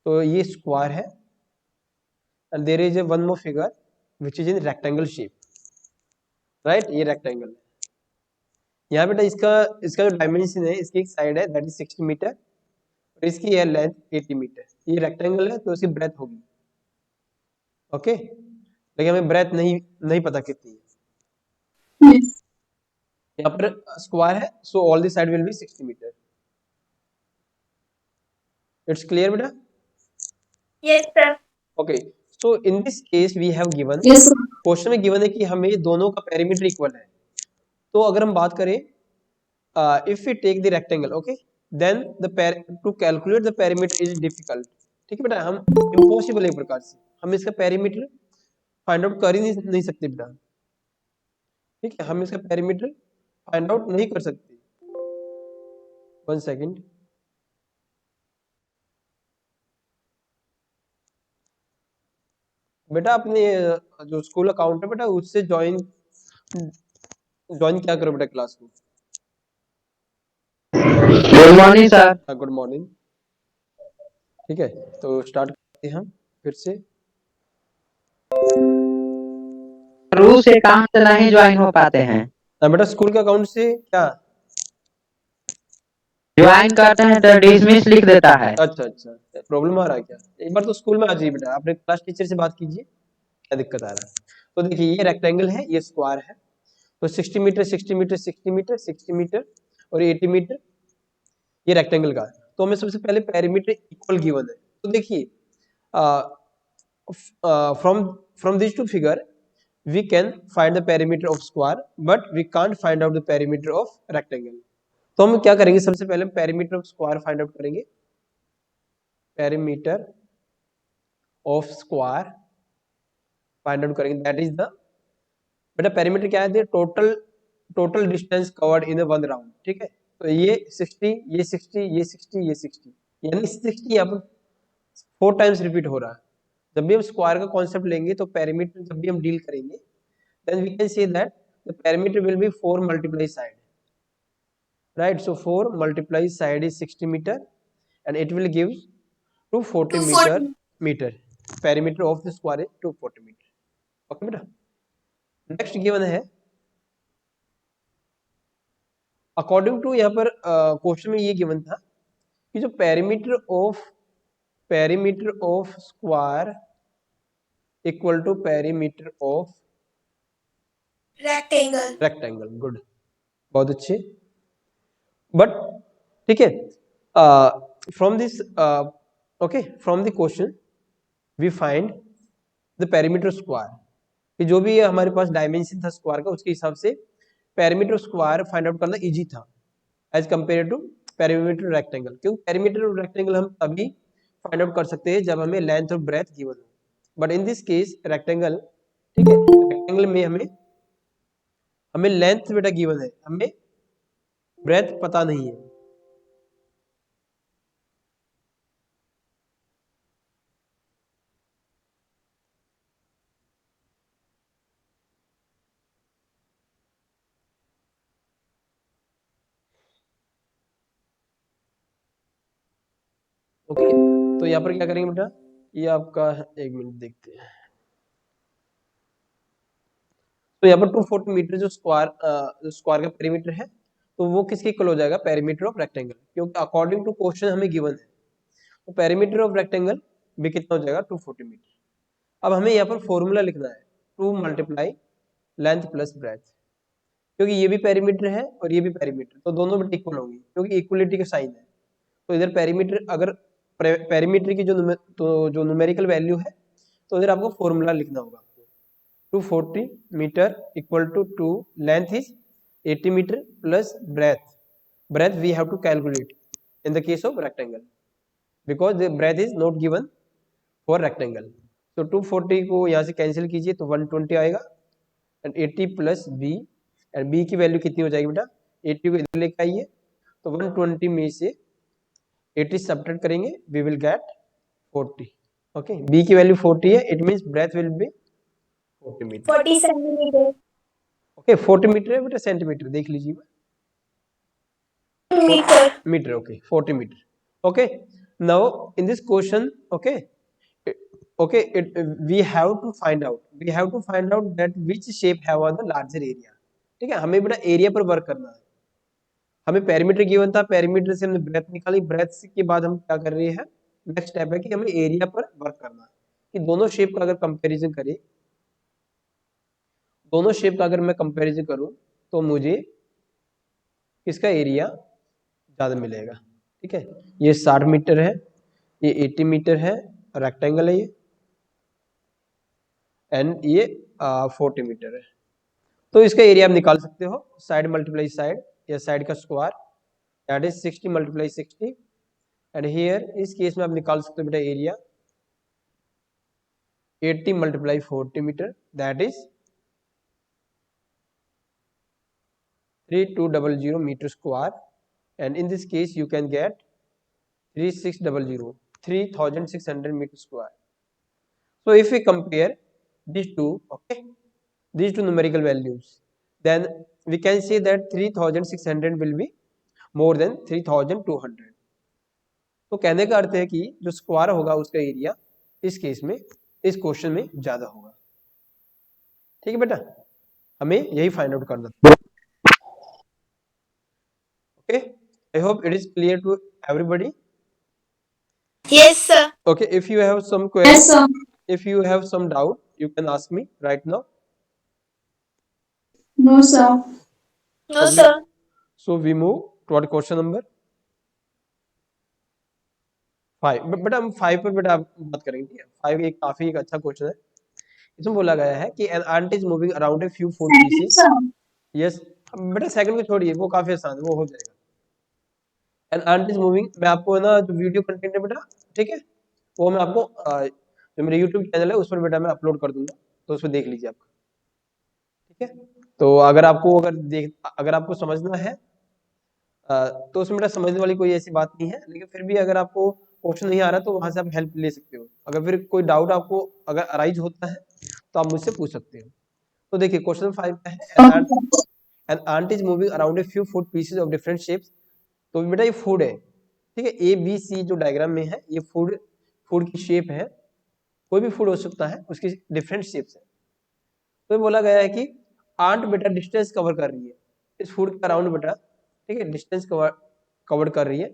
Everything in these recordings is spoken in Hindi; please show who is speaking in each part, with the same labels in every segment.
Speaker 1: तो ये स्क्वायर है and there is a one more figure which is in rectangle shape, right. ये रेक्टेंगल है। यहाँ बेटा इसका इसका जो डायमेंशन है, इसकी एक साइड है दैट इज 60 मीटर और इसकी है लेंथ 80 मीटर। ये रेक्टेंगल है तो इसकी ब्रेथ होगी, ओके। लेकिन हमें ब्रेथ नहीं नहीं पता कितनी है। यहाँ पर स्क्वायर है so all the side will be 60 metre. It's clear बेटा?
Speaker 2: Yes sir.
Speaker 1: Okay, so in this case we have given,
Speaker 2: yes sir.
Speaker 1: Question में गिवन है कि हमें दोनों का पेरीमीटर इक्वल है। तो अगर हम बात करें if we take the rectangle, okay, then to calculate the perimeter is difficult. ठीक है बेटा, हम इम्पॉसिबल एक प्रकार से हम इसका पेरीमीटर फाइंड आउट कर ही नहीं सकते बेटा। ठीक है, हम इसका पेरीमीटर फाइंड आउट नहीं कर सकते। 1 सेकेंड। बेटा अपने जो स्कूल अकाउंट है बेटा उससे ज्वाइन क्या करो बेटा क्लास को।
Speaker 3: Good morning sir.
Speaker 1: Good morning. ठीक है, तो स्टार्ट करते हैं हम फिर से।
Speaker 3: रू से काम से नहीं ज्वाइन हो पाते हैं।
Speaker 1: बेटा स्कूल के अकाउंट से क्या
Speaker 3: ज्वाइन करते हैं तो डिसमिस लिख देता है।
Speaker 1: अच्छा अच्छा, प्रॉब्लम आ रहा है क्या? एक बार तो स्कूल में आ जाइए बेटा, अपने क्लास टीचर से बात कीजिए क्या दिक्कत आ रहा है। तो देखिए ये रेक्टेंगल है, ये स्क्वायर है, तो 60 मीटर 60 मीटर 60 मीटर 60 मीटर और 80 मीटर ये रेक्टेंगल का। तो हमें सबसे पहले पेरीमीटर इक्वल गिवन है। तो देखिए from from this two figure we can find the perimeter of square but we can't find out the perimeter of rectangle। तो हम क्या करेंगे, सबसे पहले perimeter of square find out करेंगे। Perimeter of square find out करेंगे, दैट इज द बेटा पेरीमीटर क्या है, total distance covered in one round. ठीक है, तो ये 60 ये 60 ये 60 ये 60 यानी 60 यहाँ पर 4 टाइम्स रिपीट हो रहा है। जब भी हम स्क्वायर का कॉन्सेप्ट लेंगे तो पेरीमीटर जब भी हम डील करेंगे then we can say that the perimeter will be 4 multiply side, right? So 4 multiply side is 60 meter and it will give 240 meter perimeter of the square is 240 meter। okay बेटा, next given है अकॉर्डिंग टू, यहाँ पर क्वेश्चन में ये गिवन था कि जो perimeter of square equal to perimeter of rectangle. Good, बहुत अच्छे। बट ठीक है, from this okay from the question we find the perimeter square, कि जो भी हमारे पास डायमेंशन था स्क्वायर का उसके हिसाब से पेरीमीटर स्क्वायर फाइंड आउट करना इजी था as compare to perimeter rectangle. क्योंकि पेरीमीटर रेक्टेंगल हम तभी फाइंड आउट कर सकते हैं जब हमें लेंथ और ब्रेथ गिवन हो, but in this case rectangle, ठीक है, रेक्टेंगल में हमें लेंथ बेटा गिवन है, हमें ब्रेथ पता नहीं है। ओके, तो यहाँ पर क्या करेंगे बेटा, ये आपका 1 मिनट देखते हैं। तो यहाँ पर 240 मीटर जो स्क्वायर का पेरीमीटर है तो वो किसके इक्वल हो जाएगा, पेरीमीटर ऑफ रेक्टेंगल, क्योंकि अकॉर्डिंग टू क्वेश्चन हमें गिवन है तो पेरीमीटर ऑफ रेक्टेंगल भी कितना हो जाएगा 240 मीटर। अब हमें यहाँ पर फॉर्मूला लिखना है 2 मल्टीप्लाई लेंथ प्लस ब्रेथ, क्योंकि ये भी पेरीमीटर है और ये भी पेरीमीटर, तो दोनों में इक्वल होंगी क्योंकि इक्वलिटी का साइन है। तो इधर पेरीमीटर, अगर पेरीमीटर की जो न्यूमेरिकल वैल्यू है तो इधर आपको फॉर्मूला लिखना होगा। 240 meter equal to 2 length is 80 meter plus breadth we have to calculate in the case of rectangle because the breadth is not given for rectangle। तो 240 को यहाँ से कैंसिल कीजिए तो 120 आएगा and 80 plus B, and B की वैल्यू कितनी हो जाएगी बेटा, 80 को इधर लेके आइए तो 120 में से 80 सब्ट्रैक्ट करेंगे we will get 40। Okay, B की वैल्यू 40 है, it means breadth will be 40 meter.
Speaker 2: 40 centimeter.
Speaker 1: Okay 40 meter है बेटा, सेंटीमीटर देख लीजिए,
Speaker 2: meter.
Speaker 1: Meter, okay 40 meter. Okay, now in this question, okay, we have to find out that which shape have the larger area. ठीक है, हमें बेटा एरिया पर वर्क करना है. हमें पेरीमीटर गिवन था, पेरीमीटर से हमने ब्रेथ निकाली, ब्रेथ के बाद हम क्या कर रहे हैं, नेक्स्ट स्टेप है कि हमें एरिया पर वर्क करना है. कि दोनों शेप का अगर कंपैरिजन करें, दोनों शेप का अगर मैं कंपैरिजन करूं तो मुझे किसका एरिया ज्यादा मिलेगा. ठीक है, ये 60 मीटर है, ये 80 मीटर है, रेक्टेंगल है ये, एंड ये 40 मीटर है. तो इसका एरिया आप निकाल सकते हो, साइड मल्टीप्लाई साइड या साइड का square, that is 60 multiply 60. And here इस केस में आप निकाल सकते हो बेटा area 80 multiply 40 meter, that is 3200 meter square, and in this case you can get 3600 meter square. So if we compare these two, okay, these two numerical values, then we can say that 3600 will be more than 3200. तो कहने का अर्थ है कि जो स्क्वायर होगा उसका एरिया इस केस में, इस क्वेश्चन में ज्यादा होगा. ठीक है बेटा, हमें यही फाइंड आउट करना था. Okay, I hope it is clear to everybody.
Speaker 2: Yes, sir.
Speaker 1: Okay, if you have some question,
Speaker 2: Yes, sir.
Speaker 1: if you have some doubt, you can ask me right now.
Speaker 2: No, sir. No,
Speaker 1: Okay.
Speaker 2: sir.
Speaker 1: So we move toward question number 5. बेटा हम 5 पर बेटा बात करेंगे. ठीक है, 5 एक काफी एक अच्छा क्वेश्चन है. इसमें बोला गया है कि an ant is moving around a few food pieces. Yes, बेटा सेकंड को छोड़िए, वो काफी आसान है, वो हो जाएगा. एंड ant is moving, मैं आपको ना जो वीडियो कंटेंट है बेटा, ठीक है, वो मैं आपको जो मेरे YouTube चैनल है उस पर बेटा मैं अपलोड कर दूंगा, तो उसमें देख लीजिए आपका. ठीक है, तो अगर आपको समझना है तो उसमें बेटा समझने वाली कोई ऐसी बात नहीं है, लेकिन फिर भी अगर आपको क्वेश्चन नहीं आ रहा तो वहां से आप हेल्प ले सकते हो. अगर फिर कोई डाउट आपको अगर अराइज होता है तो आप मुझसे पूछ सकते हो. तो देखिए क्वेश्चन 5 का है, an ant is moving around a few food pieces of different shapes. तो बेटा ये फूड है. ठीक है, ए बी सी जो डायग्राम में है ये फूड की शेप है. कोई भी फूड हो सकता है, उसकी डिफरेंट शेप्स है. तो बोला गया है कि आंट बेटा डिस्टेंस कवर कर रही है इस फूड के अराउंड बेटा. ठीक है, डिस्टेंस कवर कर रही है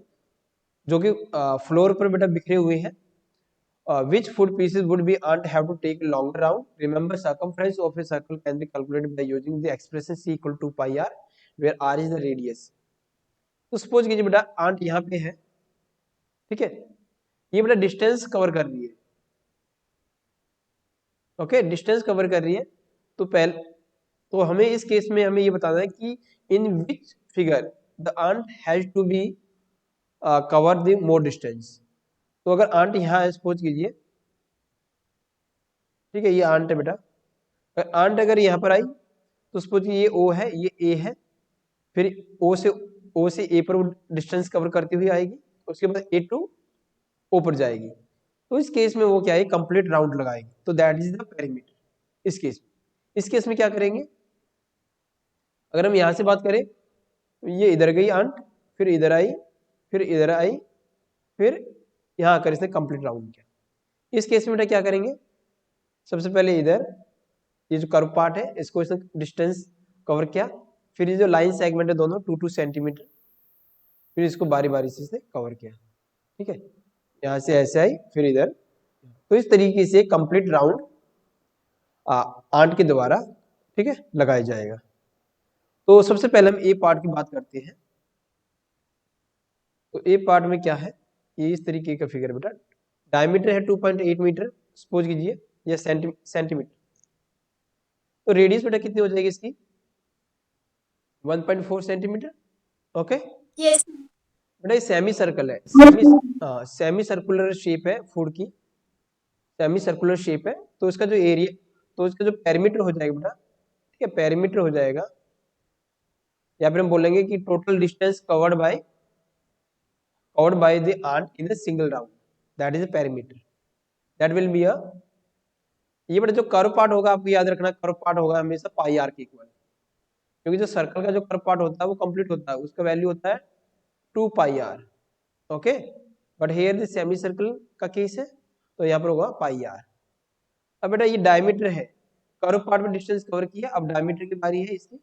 Speaker 1: जो कि फ्लोर पर बेटा बिखरे हुए हैं. Which food pieces would be ant have to take longer round? Remember, circumference of a circle can be calculated by using the expression c equal to pi r, where r is the radius. तो सपोज कीजिए बेटा आंट यहाँ पे है. ठीक है, ये बेटा डिस्टेंस कवर कर रही है. ओके, डिस्टेंस कवर कर रही है. तो हमें इस केस में हमें ये बताना है कि in which figure the ant has to be cover the more distance. तो अगर आंट यहाँ है सपोज कीजिए, ठीक है, ये आंट है बेटा. आंट अगर यहाँ पर आई तो सपोज ये ओ है, ये ए है, फिर ओ से ए पर वो डिस्टेंस कवर करती हुई आएगी, उसके बाद ए टू ओ पर जाएगी. तो इस केस में वो क्या है, कंप्लीट राउंड लगाएगी. तो दैट इज द पेरीमीटर. इस केस में क्या करेंगे, अगर हम यहाँ से बात करें तो ये इधर गई आंट, फिर इधर आई, फिर इधर आई, फिर यहाँ आकर इसने कंप्लीट राउंड किया. इस केस में बेटा क्या करेंगे, सबसे पहले इधर ये जो कर्व पार्ट है इसको इसने डिस्टेंस कवर किया, फिर ये जो लाइन सेगमेंट है दोनों 2 सेंटीमीटर, फिर इसको बारी बारी से इसने कवर किया. ठीक है, यहाँ से ऐसे आई, फिर इधर. तो इस तरीके से कंप्लीट राउंड आंट के द्वारा, ठीक है, लगाया जाएगा. तो सबसे पहले हम ए पार्ट की बात करते हैं. तो ए पार्ट में क्या है, ये इस तरीके का फिगर बेटा. डायमीटर है 2.8 मीटर सपोज कीजिए, या सेंटीमीटर. तो रेडियस बेटा कितनी हो जाएगी इसकी, 1.4 सेंटीमीटर. Okay,
Speaker 2: Yes.
Speaker 1: बेटा ये सेमी सर्कल है, सेमी सर्कुलर शेप है फूड की, सेमी सर्कुलर शेप है. तो इसका जो एरिया, तो इसका जो पेरीमीटर हो जाएगा बेटा, ठीक है, पेरीमीटर हो जाएगा, या फिर हम बोलेंगे कि total distance covered by the ant in a single round, that is a perimeter. That will be a, ये बेटा जो कर्व पार्ट होगा आपको याद रखना, कर्व पार्ट होगा हमेशा पाई आर के इक्वल, क्योंकि जो सर्कल का जो कर्व पार्ट होता है वो कंप्लीट होता है, उसका वैल्यू होता है 2 pi R. Okay, but here the semi circle का केस है तो यहाँ पर होगा पाई आर। अब बेटा ये डायमीटर है, कर्व पार्ट में डिस्टेंस कवर किया, अब डायमीटर की बारी है इसकी,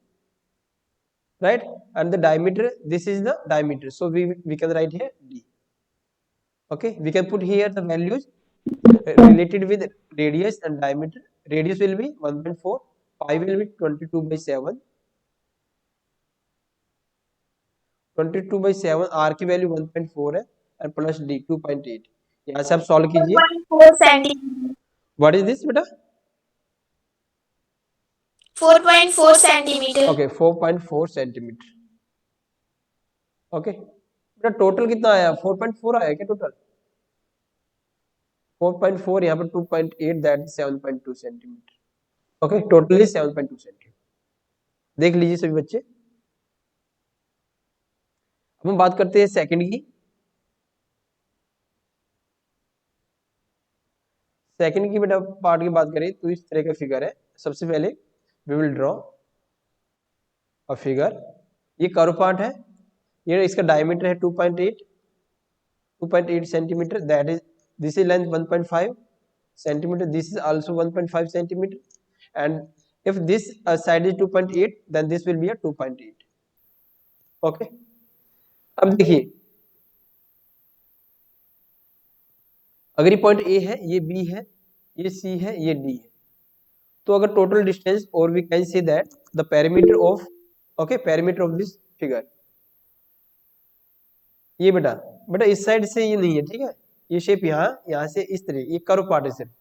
Speaker 1: right, and the diameter, this is the diameter, so we can write here d. Okay, we can put here the values related with radius and diameter. Radius will be 1.4, pi will be 22/7, 22/7, r की वैल्यू 1.4 है और प्लस d 2.8। यहाँ से आप सॉल्व कीजिए।
Speaker 2: 4.4 centimeter.
Speaker 1: व्हाट इज दिस बेटा?
Speaker 2: 4.4 centimeter.
Speaker 1: Okay 4.4 centimetre. ओके बेटा टोटल कितना आया? 4.4 आया क्या टोटल? 4.4 यहाँ पर 2.8 that 7.2 centimetre. Okay totally 7.2 centimetre. देख लीजिए सभी बच्चे। अब हम बात करते हैं सेकंड की। सेकंड की बेटा पार्ट की बात करें तो इस तरह का फिगर है। सबसे पहले we will draw a figure. ये कर्व पार्ट है, ये इसका डायमीटर है 2.8 centimeter, that is this is length 1.5 centimeter, this is also 1.5 centimeter, and if this side is 2.8 then this will be a 2.8। Okay अब देखिए, अगर ये पॉइंट ए है, ये बी है, ये सी है, ये डी है, तो अगर टोटल डिस्टेंस, और we can say that the perimeter of, okay perimeter of this figure, ये बेटा बेटा इस साइड से ये नहीं है, ठीक है, ये शेप यहाँ से इस तरह, ये कर्व पार्ट है सिर्फ,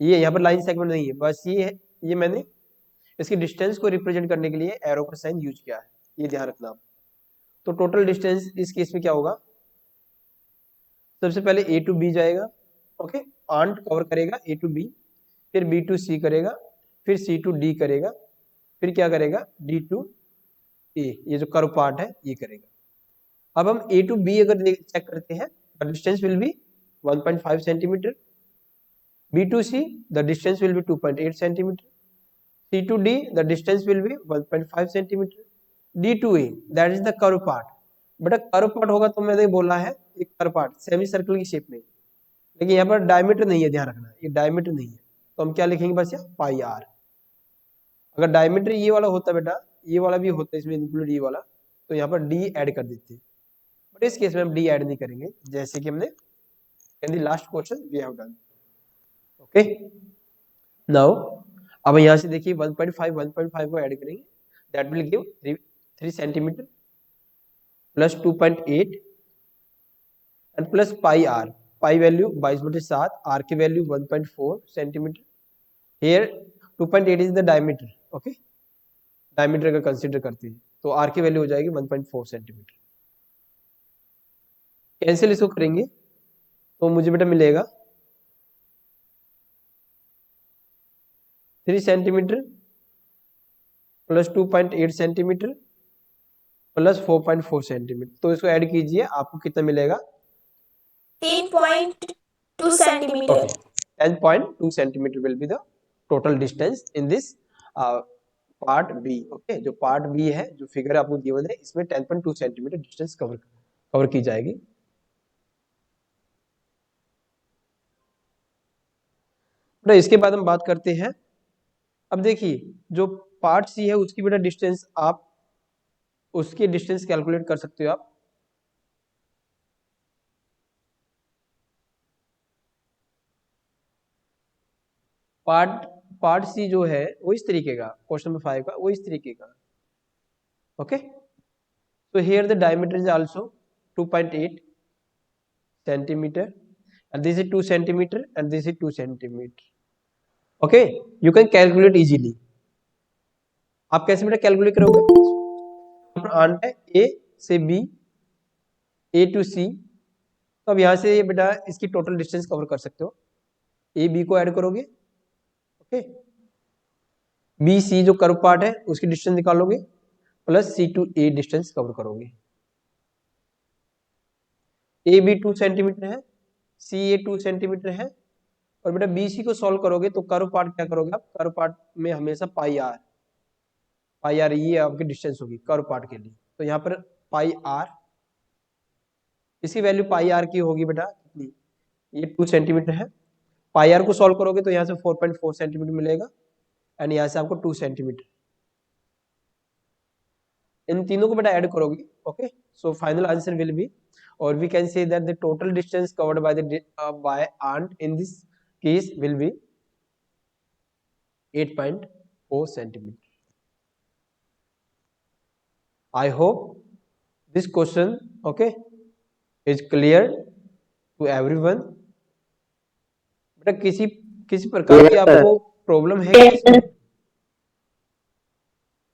Speaker 1: ये यहाँ पर लाइन सेगमेंट नहीं है, बस ये है, ये मैंने इसकी डिस्टेंस को रिप्रेजेंट करने के लिए एरो का साइन यूज किया है, ये ध्यान रखना आप। तो टोटल डिस्टेंस इस केस में क्या होगा? सबसे पहले ए टू बी जाएगा, ओके आंट कवर करेगा ए टू बी, फिर बी टू सी करेगा, फिर सी टू डी करेगा, फिर क्या करेगा डी टू ए, ये जो कर्व पार्ट है ये करेगा। अब हम ए टू बी अगर चेक करते हैं, the distance will be 1.5 centimeter, B to C the distance will be 2.8 centimeter, C to D the distance will be 1.5 centimeter, D to A that is the curve part. बेटा कर्व पार्ट होगा तो मैंने बोला है एक कर्व पार्ट सेमी सर्कल की शेप में, लेकिन यहाँ पर डायमीटर नहीं है, ध्यान रखना ये डायमीटर नहीं है, तो हम क्या लिखेंगे बस यहाँ पाई आर। अगर डायमीटर ये वाला होता बेटा, ये वाला भी होता इसमें इंक्लूड ये वाला, तो यहाँ पर डी ऐड कर देते, बट इस केस में हम डी ऐड नहीं करेंगे, जैसे कि हमने in the last question we have done. Okay now अब यहाँ से देखिए 1.5 को ऐड करेंगे, that will give 3 centimetre plus 2.8 and plus pi R, pi value 22/7, R की value 1.4 centimetre, here 2.8 is the diameter, okay diameter का कंसीडर करते हैं तो आर की वैल्यू हो जाएगी 1.4 सेंटीमीटर। कैंसिल इसको करेंगे तो मुझे बेटा मिलेगा 3 centimetre plus 2.8 centimetre plus 4.4 centimetre, तो इसको ऐड कीजिए आपको कितना मिलेगा?
Speaker 2: 10.2 centimeter.
Speaker 1: Okay, 10.2 centimeter will be the total distance in this part B. Okay, जो part B है, जो फिगर आपको गिवन है, इसमें 10.2 सेंटीमीटर डिस्टेंस कवर की जाएगी। तो इसके बाद हम बात करते हैं, अब देखिए जो पार्ट सी है उसकी बेटा डिस्टेंस, आप उसकी डिस्टेंस कैलकुलेट कर सकते हो आप। पार्ट सी जो है वो इस तरीके का, क्वेश्चन नंबर 5 का वो इस तरीके का। Okay so here the diameter is also 2.8 centimeter and this is 2 centimeter and this is 2 centimeter. Okay, you can calculate easily. आप कैसे बेटा कैलकुलेट करोगे? आंट है ए से बी, ए टू सी, तो अब यहाँ से बेटा इसकी टोटल डिस्टेंस कवर कर सकते हो। ए बी को ऐड करोगे, ओके बी सी जो कर्व पार्ट है उसकी डिस्टेंस निकालोगे, plus C to A distance cover करोगे। ए बी 2 सेंटीमीटर है, सी ए 2 सेंटीमीटर है, और बेटा बी सी को सॉल्व करोगे तो कर्व पार्ट क्या करोगे आप? कर्व पार्ट में हमेशा पाई आर ये आपकी डिस्टेंस होगी कर्व पार्ट के लिए, तो यहाँ पर पाई आर इसकी वैल्यू पाई आर की होगी बेटा कितनी, ये 2 सेंटीमीटर है। पाई आर को सॉल्व करोगे तो यहाँ से 4.4 सेंटीमीटर मिलेगा एंड यहाँ से आपको 2 सेंटीमीटर। इन तीनों को बेटा ऐड करोगे, okay, so final answer will be, और we can say that the total distance covered by the by ant in this case will be 8.4 centimetre. I hope this question, okay, is clear to everyone. बेटा किसी प्रकार की आपको प्रॉब्लम है क्या इसमें?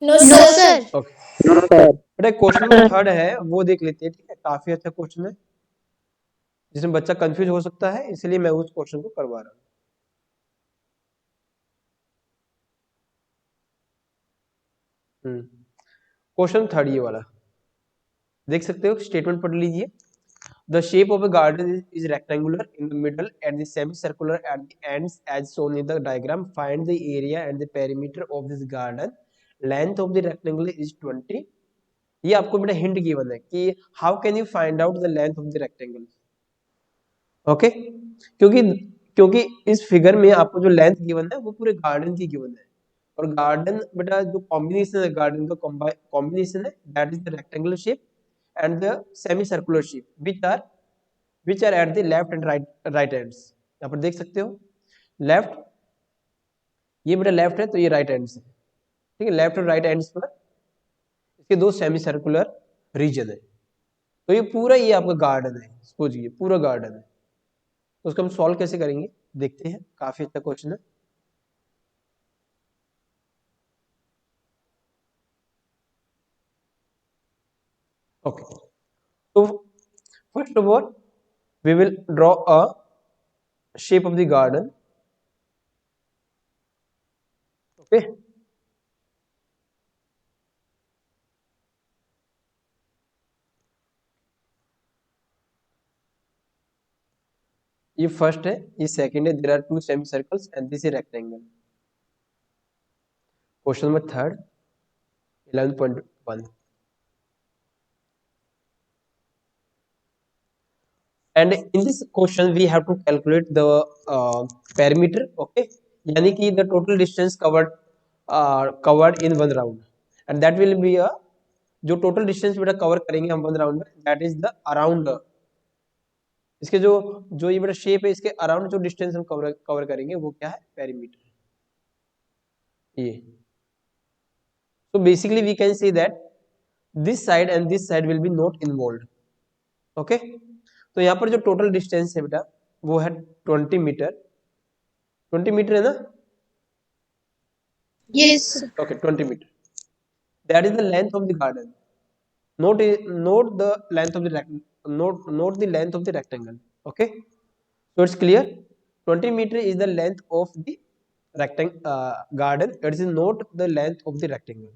Speaker 2: No, sir.
Speaker 1: ओके बेटा क्वेश्चन नंबर 3 है वो देख लेते हैं, ठीक है, काफी अच्छा क्वेश्चन है जिसमें बच्चा कंफ्यूज हो सकता है, इसलिए मैं उस क्वेश्चन को करवा रहा हूँ। क्वेश्चन 3 ये वाला देख सकते हो, स्टेटमेंट पढ़ लीजिए। The shape of a garden is rectangular in the middle and the semicircular at the ends as shown in the diagram. Find the area and the perimeter of this garden. Length of the rectangle is 20. ये आपको बेटा हिंट गिवन है कि how can you find out the length of the rectangle. Okay क्योंकि इस फिगर में आपको जो लेंथ गिवन है वो पूरे गार्डन की गिवन है, और गार्डन बेटा जो कॉम्बिनेशन है गार्डन का कॉम्बिनेशन है that is the rectangular shape and the semicircular shape which are at the left and right ends. यहाँ पर देख सकते हो लेफ्ट, ये बेटा लेफ्ट है तो ये राइट एंड्स है, ठीक है, लेफ्ट और राइट एंड्स पर इसके दो सेमी सर्कुलर रीजन है। तो ये पूरा ये आपका गार्डन है, सपोज ये पूरा गार्डन है, तो उसको हम सॉल्व कैसे करेंगे देखते हैं, काफी अच्छा क्वेश्चन है। Okay, so first of all we will draw a shape of the garden. Okay, ये फर्स्ट है, ये सेकंड है, there are 2 semi circles and this is rectangle. Question number 3 11.1 and in this question we have to calculate the perimeter, okay, यानी कि the total distance covered in one round and that will be a जो total distance बेटा कवर करेंगे हम वन राउंड में that is the around, इसके जो ये बेटा शेप है इसके अराउंड जो डिस्टेंस हम कवर करेंगे वो क्या है, पेरीमीटर। ये so basically we can say that this side and this side will be not involved, okay, तो यहाँ पर जो टोटल डिस्टेंस है बेटा वो है 20 मीटर, 20 मीटर है ना,
Speaker 2: Yes.
Speaker 1: okay 20 मीटर, that is the length of the garden, not the length of the not the length of the rectangle, okay, so it's clear 20 meter is the length of the garden, it is not the length of the rectangle।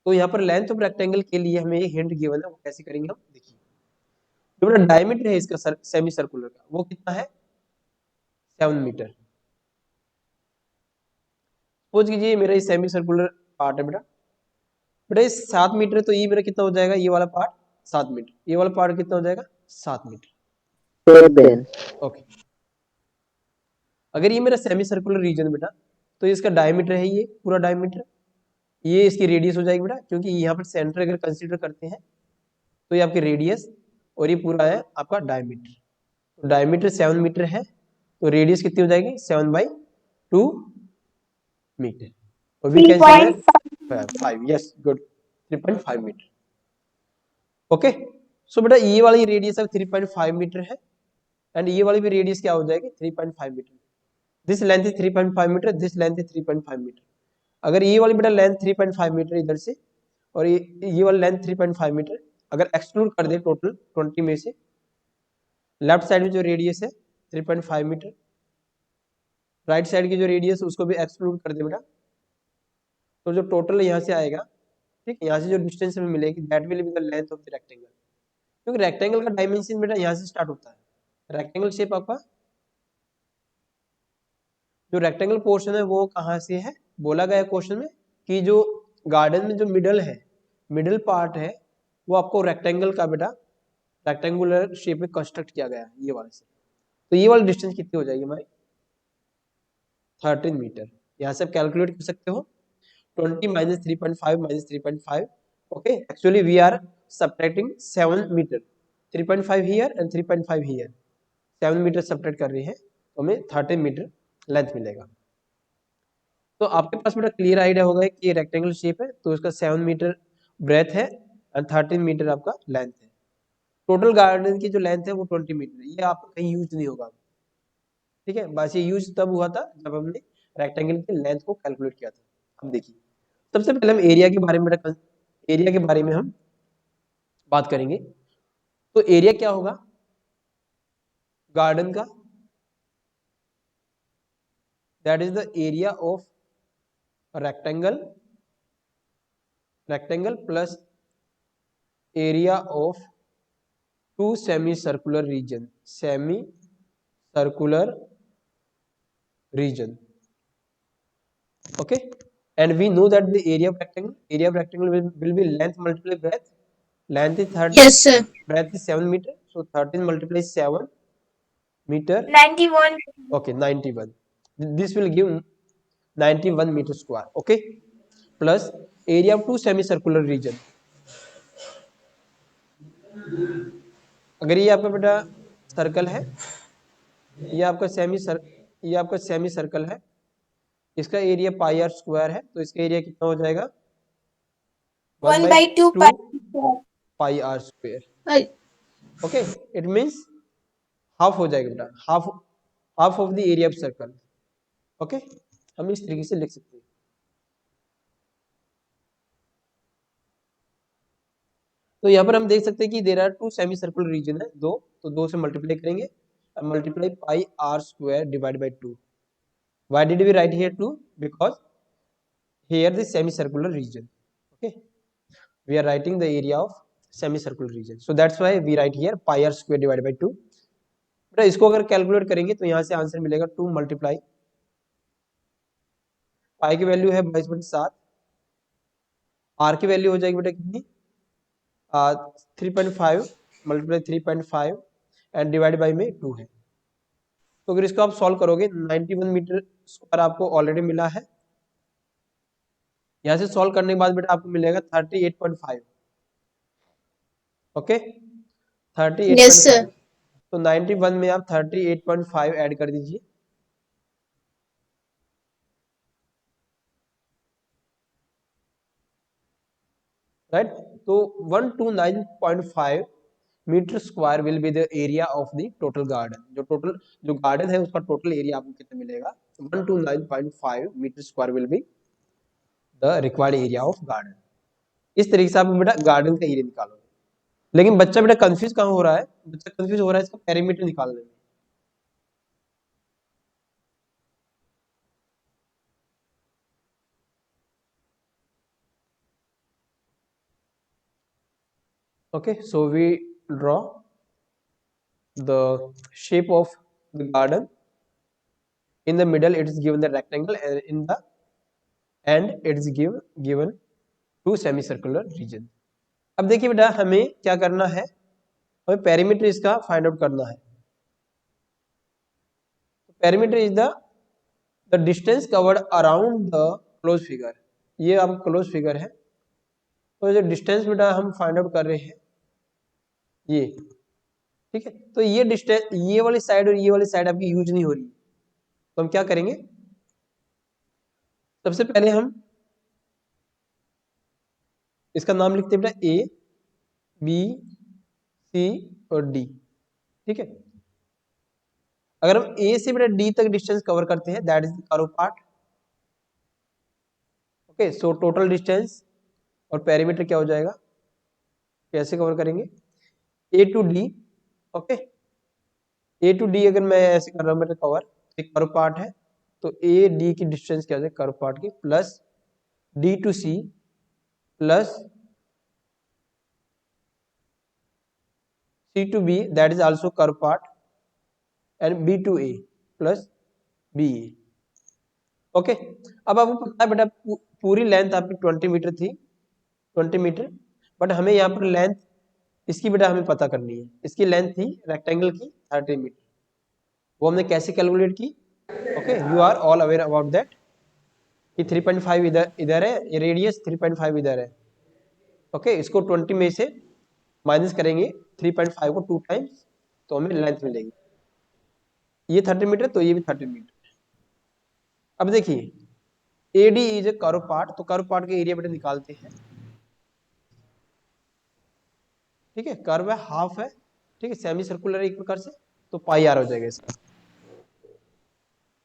Speaker 1: तो यहाँ पर लेंथ ऑफ रेक्टेंगल के लिए हमें हिंट गिवन है, वो कैसे करेंगे हम देखिए। जो बेटा डायमीटर है इसका सेमी सर्कुलर का वो कितना है 7 मीटर। सपोज कीजिए मेरा ये सेमी सर्कुलर पार्ट है बेटा ये 7 मीटर है, तो ये मेरा कितना हो जाएगा, ये वाला पार्ट 7 मीटर, ये वाला पार्ट कितना हो जाएगा 7 मीटर, ओके। अगर ये मेरा सेमी सर्कुलर रीजन बेटा तो इसका डायमीटर है ये पूरा डायमीटर, ये इसकी रेडियस हो जाएगी बेटा, क्योंकि यहाँ पर सेंटर अगर कंसीडर करते हैं तो ये आपकी रेडियस और ये पूरा है आपका डायमीटर, तो डायमीटर 7 मीटर है तो रेडियस कितनी हो जाएगी 7/2 मीटर, और we can say 5, yes good 3.5 metre, okay. So बेटा ये वाली रेडियस अब 3.5 मीटर है एंड ये वाली भी रेडियस क्या हो जाएगी 3.5 meter, this length is 3.5 meter, this length is 3.5 meter. अगर ये वाली बेटा लेंथ 3.5 मीटर इधर से और ये वाली लेंथ 3.5 मीटर अगर एक्सक्लूड कर दे टोटल 20 में से, लेफ्ट साइड में जो रेडियस है 3.5 मीटर, राइट साइड की जो रेडियस उसको भी एक्सक्लूड कर दे बेटा, तो जो टोटल यहाँ से आएगा, ठीक, यहाँ से जो डिस्टेंस हमें मिलेगी that will be the length of the rectangle, क्योंकि रेक्टेंगल का डायमेंशन बेटा यहाँ से स्टार्ट होता है। रेक्टेंगल शेप आपका जो रेक्टेंगल पोर्शन है वो कहाँ से है, बोला गया क्वेश्चन में कि जो गार्डन में जो मिडल है, मिडल पार्ट है वो आपको रेक्टेंगल का बेटा रेक्टेंगुलर शेप में कंस्ट्रक्ट किया गया है ये वाले से, तो ये वाली डिस्टेंस कितनी हो जाएगी हमारी 13 मीटर। यहाँ से आप कैलकुलेट कर सकते हो 20 minus 3.5 minus 3.5, okay actually we are subtracting 7 meter, 3.5 here and 3.5 here, 7 meter subtract कर रही है तो हमें 13 मीटर लेंथ मिलेगा। तो आपके पास बेटा क्लियर आइडिया होगा कि ये रेक्टेंगल शेप है तो इसका 7 मीटर ब्रेथ है एंड 13 मीटर आपका लेंथ है। टोटल गार्डन की जो लेंथ है वो 20 मीटर है, ये आपको कहीं यूज नहीं होगा, ठीक है, बस ये यूज तब हुआ था जब हमने रेक्टेंगल की लेंथ को कैलकुलेट किया था। अब देखिए सबसे पहले हम एरिया के बारे में हम बात करेंगे। तो एरिया क्या होगा गार्डन का, that is the area of rectangle plus area of two semicircular region, okay, and we know that the area of rectangle will be length multiply breadth. Length is 30,
Speaker 2: Yes, sir.
Speaker 1: breadth is 7 meter, so 13 multiply 7 meter,
Speaker 2: 91.
Speaker 1: okay 91, this will give 91 meter square, okay, plus area of two semicircular region, अगर ये आपका बेटा सर्कल है, ये आपका सेमी सर्कल है, इसका एरिया पाई आर स्क्वायर है, तो इसका एरिया कितना हो जाएगा
Speaker 2: 1/2
Speaker 1: pi R square, okay, it means half हो जाएगा बेटा, half of the area of circle, okay, हम इस तरीके से लिख सकते हैं। तो यहाँ पर हम देख सकते हैं कि there are two semi circular region है, दो, तो दो से मल्टीप्लाई करेंगे, multiply pi R square divide by 2। Why did we write here 2? Because here the semicircular region, okay, we are writing the area of semicircular region, so that's why we write here pi r square divided by 2। बेटा इसको अगर कैलकुलेट करेंगे तो यहाँ से आंसर मिलेगा 2 मल्टीप्लाई पाई की वैल्यू है 22/7, आर की वैल्यू हो जाएगी बेटा कितनी 3.5 मल्टीप्लाई 3.5 एंड डिवाइड बाई में 2 है। तो अगर इसको आप सॉल्व करोगे 91 मीटर स्क्वायर आपको ऑलरेडी मिला है, यहां से सॉल्व करने के बाद बेटा आपको मिलेगा 38.5, ओके 38.5।
Speaker 2: Yes, sir.
Speaker 1: तो 91 में आप 38.5 ऐड कर दीजिए, राइट, तो 129.5 meter square will be the area of the total garden. जो गार्डन है उसका टोटल एरिया आपको कितना मिलेगा 129.5 meter square will be the required area of garden. इस तरीके से आप बेटा गार्डन का एरिया निकालोगे। लेकिन बच्चा बेटा कंफ्यूज कहाँ हो रहा है, बच्चा कंफ्यूज हो रहा है इसका पेरीमीटर निकालने में। Okay, so we draw the shape of the garden. In the middle it is given the rectangle, and in the end it is given two semicircular region। अब देखिए बेटा हमें क्या करना है, हमें पेरीमीटर इसका फाइंड आउट करना है। Perimeter is the distance covered around the close figure, ये अब क्लोज फिगर है, तो जो डिस्टेंस बेटा हम फाइंड आउट कर रहे हैं ये, ठीक है, तो ये डिस्टेंस, ये वाली साइड और ये वाली साइड आपकी यूज नहीं हो रही, तो हम क्या करेंगे, सबसे पहले हम इसका नाम लिखते हैं बेटा ए बी सी और डी, ठीक है। अगर हम ए से बेटा डी तक डिस्टेंस कवर करते हैं that is the curve part, okay, so total distance और पेरीमीटर क्या हो जाएगा, कैसे कवर करेंगे A to D, okay, A to D अगर मैं ऐसे कर रहा हूं बेटा कवर, एक कर्व पार्ट है, तो ए डी की डिस्टेंस क्या हो जाएगी कर्व पार्ट की, plus D to C plus C to B that is also curve part, and B to A plus B A, okay. अब आपको पता है बेटा पूरी लेंथ आपकी 20 मीटर थी, 20 मीटर, बट हमें यहाँ पर लेंथ इसकी बेटा हमें पता करनी है। इसकी लेंथ थी रेक्टेंगल की 30 मीटर, वो हमने कैसे कैलकुलेट की? Okay, you are all aware about that कि 3.5 इधर है, ये रेडियस 3.5 इधर है। ओके, इसको 20 में से माइनस करेंगे 3.5 को 2 टाइम्स, तो हमें लेंथ मिलेगी। ये 30 मीटर, तो ये भी 30 मीटर। अब देखिए AD is a curve part, तो कर्व पार्ट के एरिया बेटा निकालते हैं। ठीक है, कर्व है, हाफ है, ठीक है, सेमी सर्कुलर एक प्रकार से, तो पाई आर हो जाएगा इसका,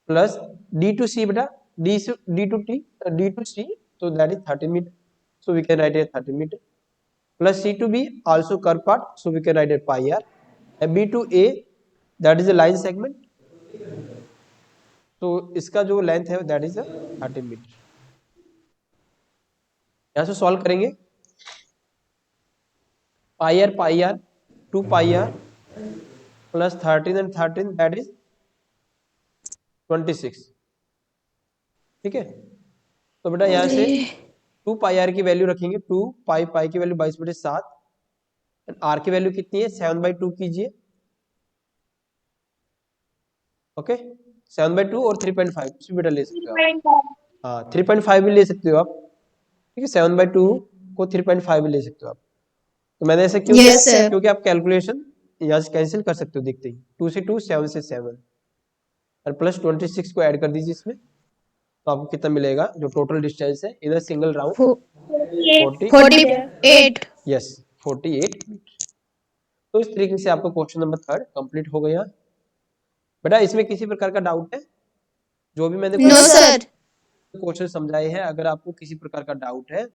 Speaker 1: प्लस D to C बेटा, D to C, तो that is 30 meter, so we can write it 30 meter, plus C to B also curve part, so we can write it pi r, and B to A that is a line segment, तो इसका जो लेंथ है दैट इज 30 मीटर। यहां से सॉल्व करेंगे, pi R 2 pi R plus 13 and 13 that is 26। ठीक है, तो बेटा यहाँ से 2 पाई आर की वैल्यू रखेंगे, 2 पाई की वैल्यू 22/7, आर की वैल्यू कितनी है 7/2 कीजिए। ओके, 7/2 और 3.5 कुछ भी बेटा ले सकते हो आप। हाँ, 3.5 भी ले सकते हो आप। ठीक है, 7/2 को 3.5 भी ले सकते हो आप। तो मैंने ऐसे क्यों
Speaker 2: Yes,
Speaker 1: किया?
Speaker 2: sir.
Speaker 1: क्योंकि आप कैलकुलेशन यहाँ से कैंसिल कर सकते हो देखते ही, 2 से 2, 7 से 7, और प्लस 26 को ऐड कर दीजिए इसमें, तो आपको कितना मिलेगा? जो टोटल डिस्टेंस है in single round
Speaker 2: 48.
Speaker 1: Yes 48 meter. तो इस तरीके से आपका क्वेश्चन नंबर 3 कंप्लीट हो गया। बेटा इसमें किसी प्रकार का डाउट है? जो भी मैंने
Speaker 2: No, sir.
Speaker 1: क्वेश्चन समझाए हैं, अगर आपको किसी प्रकार का डाउट है